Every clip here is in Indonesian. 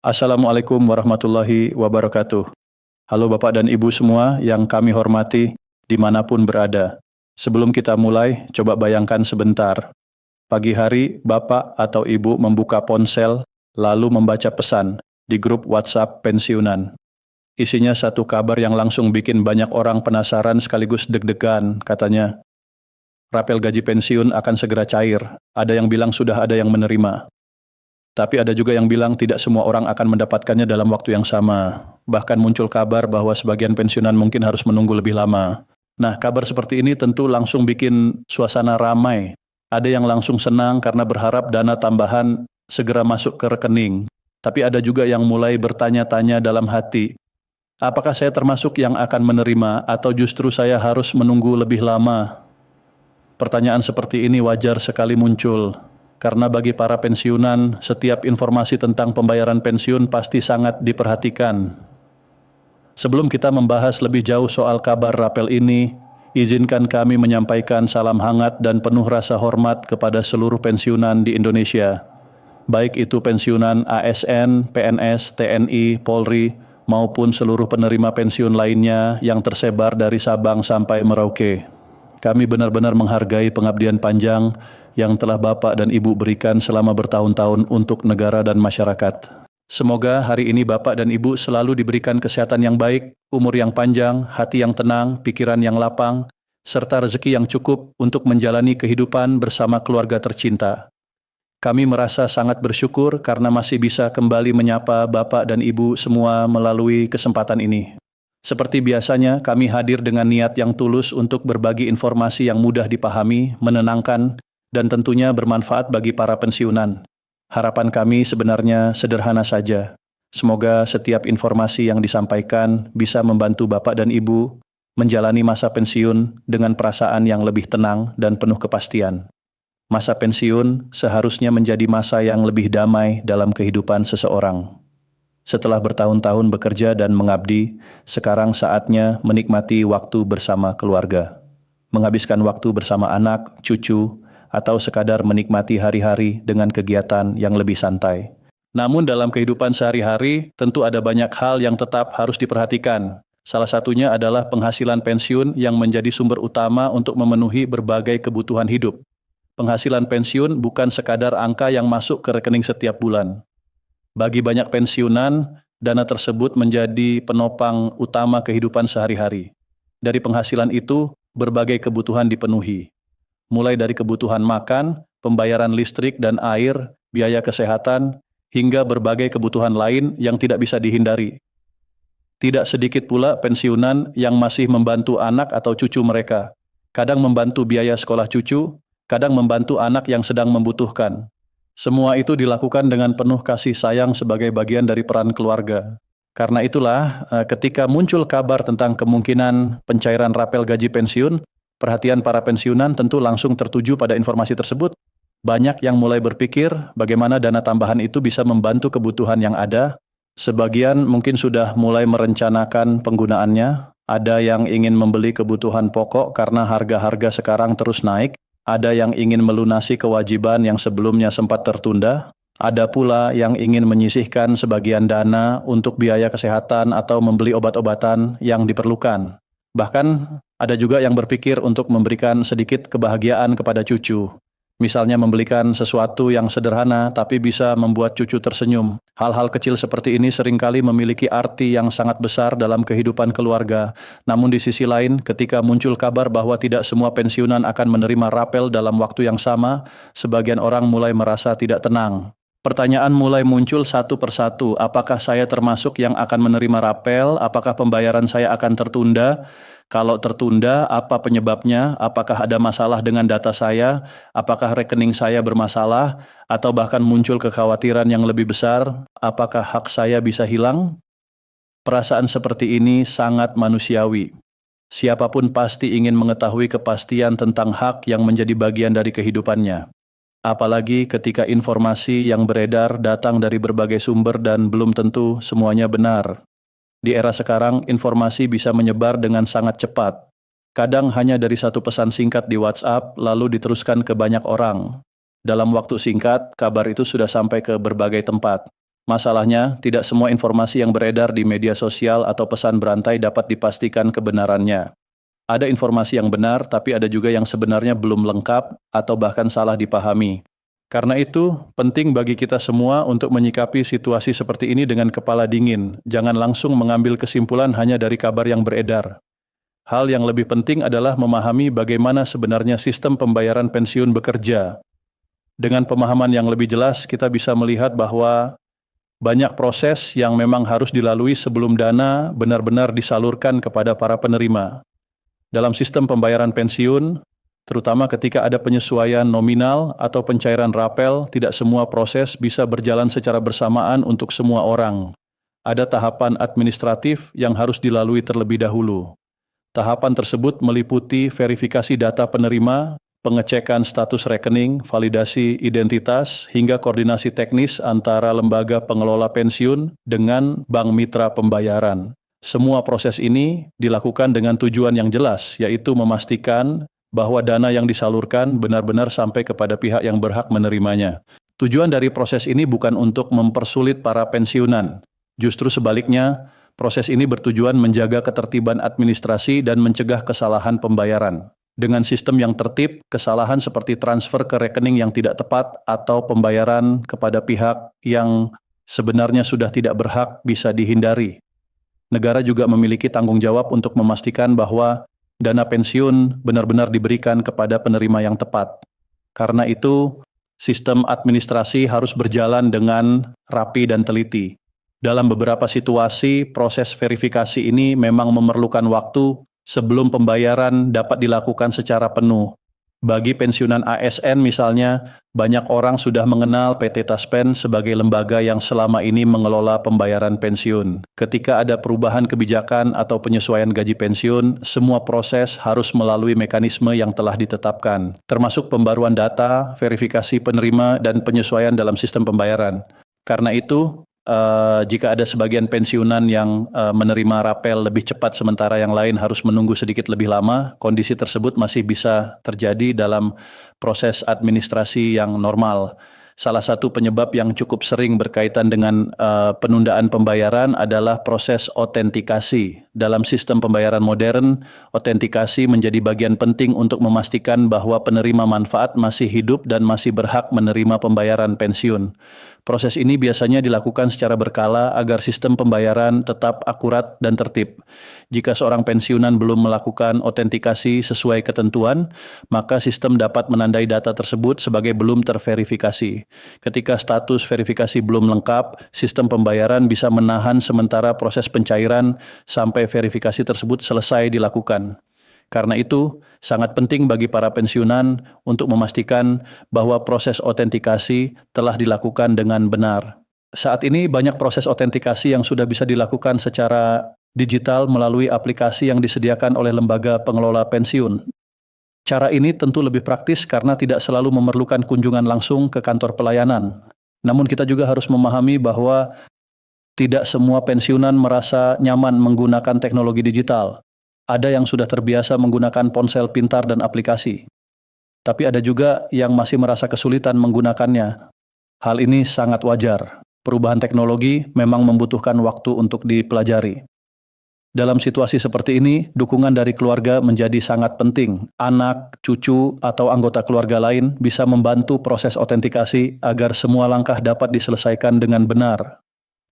Assalamualaikum warahmatullahi wabarakatuh. Halo Bapak dan Ibu semua yang kami hormati dimanapun berada. Sebelum kita mulai, coba bayangkan sebentar. Pagi hari, Bapak atau Ibu membuka ponsel, lalu membaca pesan di grup WhatsApp pensiunan. Isinya satu kabar yang langsung bikin banyak orang penasaran sekaligus deg-degan, katanya. Rapel gaji pensiun akan segera cair. Ada yang bilang sudah ada yang menerima. Tapi ada juga yang bilang tidak semua orang akan mendapatkannya dalam waktu yang sama. Bahkan muncul kabar bahwa sebagian pensiunan mungkin harus menunggu lebih lama. Nah, kabar seperti ini tentu langsung bikin suasana ramai. Ada yang langsung senang karena berharap dana tambahan segera masuk ke rekening. Tapi ada juga yang mulai bertanya-tanya dalam hati, apakah saya termasuk yang akan menerima atau justru saya harus menunggu lebih lama? Pertanyaan seperti ini wajar sekali muncul. Karena bagi para pensiunan, setiap informasi tentang pembayaran pensiun pasti sangat diperhatikan. Sebelum kita membahas lebih jauh soal kabar rapel ini, izinkan kami menyampaikan salam hangat dan penuh rasa hormat kepada seluruh pensiunan di Indonesia. Baik itu pensiunan ASN, PNS, TNI, Polri, maupun seluruh penerima pensiun lainnya yang tersebar dari Sabang sampai Merauke. Kami benar-benar menghargai pengabdian panjang yang telah Bapak dan Ibu berikan selama bertahun-tahun untuk negara dan masyarakat. Semoga hari ini Bapak dan Ibu selalu diberikan kesehatan yang baik, umur yang panjang, hati yang tenang, pikiran yang lapang, serta rezeki yang cukup untuk menjalani kehidupan bersama keluarga tercinta. Kami merasa sangat bersyukur karena masih bisa kembali menyapa Bapak dan Ibu semua melalui kesempatan ini. Seperti biasanya, kami hadir dengan niat yang tulus untuk berbagi informasi yang mudah dipahami, menenangkan, dan tentunya bermanfaat bagi para pensiunan. Harapan kami sebenarnya sederhana saja. Semoga setiap informasi yang disampaikan bisa membantu Bapak dan Ibu menjalani masa pensiun dengan perasaan yang lebih tenang dan penuh kepastian. Masa pensiun seharusnya menjadi masa yang lebih damai dalam kehidupan seseorang. Setelah bertahun-tahun bekerja dan mengabdi, sekarang saatnya menikmati waktu bersama keluarga. Menghabiskan waktu bersama anak, cucu, atau sekadar menikmati hari-hari dengan kegiatan yang lebih santai. Namun dalam kehidupan sehari-hari, tentu ada banyak hal yang tetap harus diperhatikan. Salah satunya adalah penghasilan pensiun yang menjadi sumber utama untuk memenuhi berbagai kebutuhan hidup. Penghasilan pensiun bukan sekadar angka yang masuk ke rekening setiap bulan. Bagi banyak pensiunan, dana tersebut menjadi penopang utama kehidupan sehari-hari. Dari penghasilan itu, berbagai kebutuhan dipenuhi. Mulai dari kebutuhan makan, pembayaran listrik dan air, biaya kesehatan, hingga berbagai kebutuhan lain yang tidak bisa dihindari. Tidak sedikit pula pensiunan yang masih membantu anak atau cucu mereka. Kadang membantu biaya sekolah cucu, kadang membantu anak yang sedang membutuhkan. Semua itu dilakukan dengan penuh kasih sayang sebagai bagian dari peran keluarga. Karena itulah, ketika muncul kabar tentang kemungkinan pencairan rapel gaji pensiun, perhatian para pensiunan tentu langsung tertuju pada informasi tersebut. Banyak yang mulai berpikir bagaimana dana tambahan itu bisa membantu kebutuhan yang ada. Sebagian mungkin sudah mulai merencanakan penggunaannya. Ada yang ingin membeli kebutuhan pokok karena harga-harga sekarang terus naik. Ada yang ingin melunasi kewajiban yang sebelumnya sempat tertunda. Ada pula yang ingin menyisihkan sebagian dana untuk biaya kesehatan atau membeli obat-obatan yang diperlukan. Bahkan ada juga yang berpikir untuk memberikan sedikit kebahagiaan kepada cucu. Misalnya membelikan sesuatu yang sederhana tapi bisa membuat cucu tersenyum. Hal-hal kecil seperti ini seringkali memiliki arti yang sangat besar dalam kehidupan keluarga. Namun di sisi lain, ketika muncul kabar bahwa tidak semua pensiunan akan menerima rapel dalam waktu yang sama, sebagian orang mulai merasa tidak tenang. Pertanyaan mulai muncul satu persatu, apakah saya termasuk yang akan menerima rapel? Apakah pembayaran saya akan tertunda? Kalau tertunda, apa penyebabnya? Apakah ada masalah dengan data saya? Apakah rekening saya bermasalah? Atau bahkan muncul kekhawatiran yang lebih besar, apakah hak saya bisa hilang? Perasaan seperti ini sangat manusiawi. Siapapun pasti ingin mengetahui kepastian tentang hak yang menjadi bagian dari kehidupannya. Apalagi ketika informasi yang beredar datang dari berbagai sumber dan belum tentu semuanya benar. Di era sekarang, informasi bisa menyebar dengan sangat cepat. Kadang hanya dari satu pesan singkat di WhatsApp, lalu diteruskan ke banyak orang. Dalam waktu singkat, kabar itu sudah sampai ke berbagai tempat. Masalahnya, tidak semua informasi yang beredar di media sosial atau pesan berantai dapat dipastikan kebenarannya. Ada informasi yang benar, tapi ada juga yang sebenarnya belum lengkap atau bahkan salah dipahami. Karena itu, penting bagi kita semua untuk menyikapi situasi seperti ini dengan kepala dingin. Jangan langsung mengambil kesimpulan hanya dari kabar yang beredar. Hal yang lebih penting adalah memahami bagaimana sebenarnya sistem pembayaran pensiun bekerja. Dengan pemahaman yang lebih jelas, kita bisa melihat bahwa banyak proses yang memang harus dilalui sebelum dana benar-benar disalurkan kepada para penerima. Dalam sistem pembayaran pensiun, terutama ketika ada penyesuaian nominal atau pencairan rapel, tidak semua proses bisa berjalan secara bersamaan untuk semua orang. Ada tahapan administratif yang harus dilalui terlebih dahulu. Tahapan tersebut meliputi verifikasi data penerima, pengecekan status rekening, validasi identitas, hingga koordinasi teknis antara lembaga pengelola pensiun dengan bank mitra pembayaran. Semua proses ini dilakukan dengan tujuan yang jelas, yaitu memastikan bahwa dana yang disalurkan benar-benar sampai kepada pihak yang berhak menerimanya. Tujuan dari proses ini bukan untuk mempersulit para pensiunan. Justru sebaliknya, proses ini bertujuan menjaga ketertiban administrasi dan mencegah kesalahan pembayaran. Dengan sistem yang tertib, kesalahan seperti transfer ke rekening yang tidak tepat atau pembayaran kepada pihak yang sebenarnya sudah tidak berhak bisa dihindari. Negara juga memiliki tanggung jawab untuk memastikan bahwa dana pensiun benar-benar diberikan kepada penerima yang tepat. Karena itu, sistem administrasi harus berjalan dengan rapi dan teliti. Dalam beberapa situasi, proses verifikasi ini memang memerlukan waktu sebelum pembayaran dapat dilakukan secara penuh. Bagi pensiunan ASN misalnya, banyak orang sudah mengenal PT Taspen sebagai lembaga yang selama ini mengelola pembayaran pensiun. Ketika ada perubahan kebijakan atau penyesuaian gaji pensiun, semua proses harus melalui mekanisme yang telah ditetapkan, termasuk pembaruan data, verifikasi penerima, dan penyesuaian dalam sistem pembayaran. Karena itu, jika ada sebagian pensiunan yang menerima rapel lebih cepat sementara yang lain harus menunggu sedikit lebih lama, kondisi tersebut masih bisa terjadi dalam proses administrasi yang normal. Salah satu penyebab yang cukup sering berkaitan dengan penundaan pembayaran adalah proses otentikasi. Dalam sistem pembayaran modern, otentikasi menjadi bagian penting untuk memastikan bahwa penerima manfaat masih hidup dan masih berhak menerima pembayaran pensiun. Proses ini biasanya dilakukan secara berkala agar sistem pembayaran tetap akurat dan tertib. Jika seorang pensiunan belum melakukan otentikasi sesuai ketentuan, maka sistem dapat menandai data tersebut sebagai belum terverifikasi. Ketika status verifikasi belum lengkap, sistem pembayaran bisa menahan sementara proses pencairan sampai verifikasi tersebut selesai dilakukan. Karena itu, sangat penting bagi para pensiunan untuk memastikan bahwa proses otentikasi telah dilakukan dengan benar. Saat ini banyak proses otentikasi yang sudah bisa dilakukan secara digital melalui aplikasi yang disediakan oleh lembaga pengelola pensiun. Cara ini tentu lebih praktis karena tidak selalu memerlukan kunjungan langsung ke kantor pelayanan. Namun kita juga harus memahami bahwa tidak semua pensiunan merasa nyaman menggunakan teknologi digital. Ada yang sudah terbiasa menggunakan ponsel pintar dan aplikasi. Tapi ada juga yang masih merasa kesulitan menggunakannya. Hal ini sangat wajar. Perubahan teknologi memang membutuhkan waktu untuk dipelajari. Dalam situasi seperti ini, dukungan dari keluarga menjadi sangat penting. Anak, cucu, atau anggota keluarga lain bisa membantu proses otentikasi agar semua langkah dapat diselesaikan dengan benar.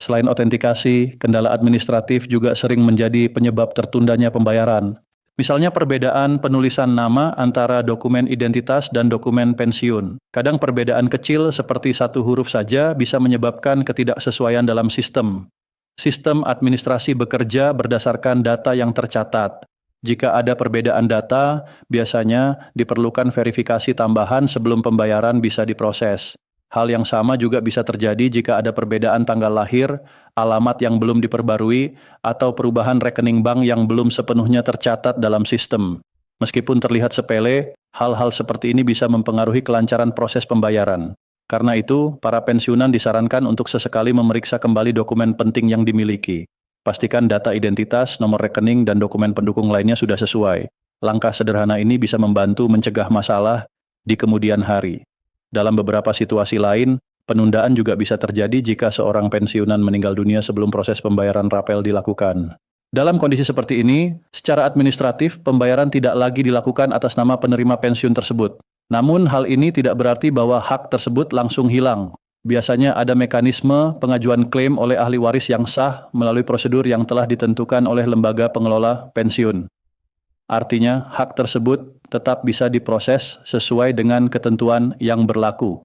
Selain otentikasi, kendala administratif juga sering menjadi penyebab tertundanya pembayaran. Misalnya perbedaan penulisan nama antara dokumen identitas dan dokumen pensiun. Kadang perbedaan kecil seperti satu huruf saja bisa menyebabkan ketidaksesuaian dalam sistem. Sistem administrasi bekerja berdasarkan data yang tercatat. Jika ada perbedaan data, biasanya diperlukan verifikasi tambahan sebelum pembayaran bisa diproses. Hal yang sama juga bisa terjadi jika ada perbedaan tanggal lahir, alamat yang belum diperbarui, atau perubahan rekening bank yang belum sepenuhnya tercatat dalam sistem. Meskipun terlihat sepele, hal-hal seperti ini bisa mempengaruhi kelancaran proses pembayaran. Karena itu, para pensiunan disarankan untuk sesekali memeriksa kembali dokumen penting yang dimiliki. Pastikan data identitas, nomor rekening, dan dokumen pendukung lainnya sudah sesuai. Langkah sederhana ini bisa membantu mencegah masalah di kemudian hari. Dalam beberapa situasi lain, Penundaan juga bisa terjadi jika seorang pensiunan meninggal dunia sebelum proses pembayaran rapel dilakukan. Dalam kondisi seperti ini, secara administratif pembayaran tidak lagi dilakukan atas nama penerima pensiun tersebut. Namun hal ini tidak berarti bahwa hak tersebut langsung hilang. Biasanya ada mekanisme pengajuan klaim oleh ahli waris yang sah melalui prosedur yang telah ditentukan oleh lembaga pengelola pensiun. Artinya, hak tersebut tetap bisa diproses sesuai dengan ketentuan yang berlaku.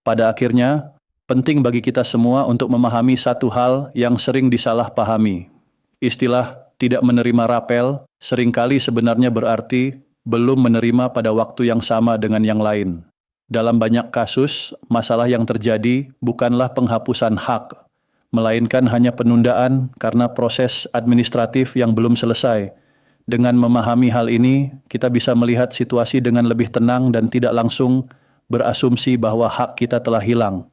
Pada akhirnya, penting bagi kita semua untuk memahami satu hal yang sering disalahpahami. Istilah tidak menerima rapel seringkali sebenarnya berarti belum menerima pada waktu yang sama dengan yang lain. Dalam banyak kasus, masalah yang terjadi bukanlah penghapusan hak, melainkan hanya penundaan karena proses administratif yang belum selesai. Dengan memahami hal ini, kita bisa melihat situasi dengan lebih tenang dan tidak langsung berasumsi bahwa hak kita telah hilang.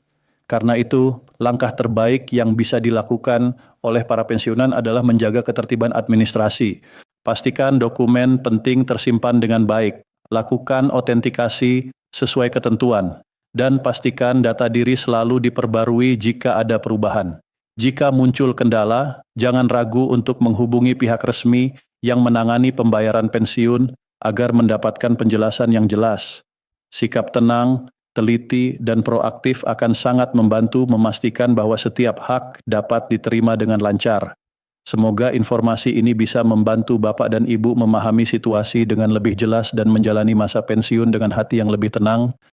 Karena itu, langkah terbaik yang bisa dilakukan oleh para pensiunan adalah menjaga ketertiban administrasi. Pastikan dokumen penting tersimpan dengan baik, lakukan autentikasi sesuai ketentuan, dan pastikan data diri selalu diperbarui jika ada perubahan. Jika muncul kendala, jangan ragu untuk menghubungi pihak resmi yang menangani pembayaran pensiun agar mendapatkan penjelasan yang jelas. Sikap tenang, teliti, dan proaktif akan sangat membantu memastikan bahwa setiap hak dapat diterima dengan lancar. Semoga informasi ini bisa membantu Bapak dan Ibu memahami situasi dengan lebih jelas dan menjalani masa pensiun dengan hati yang lebih tenang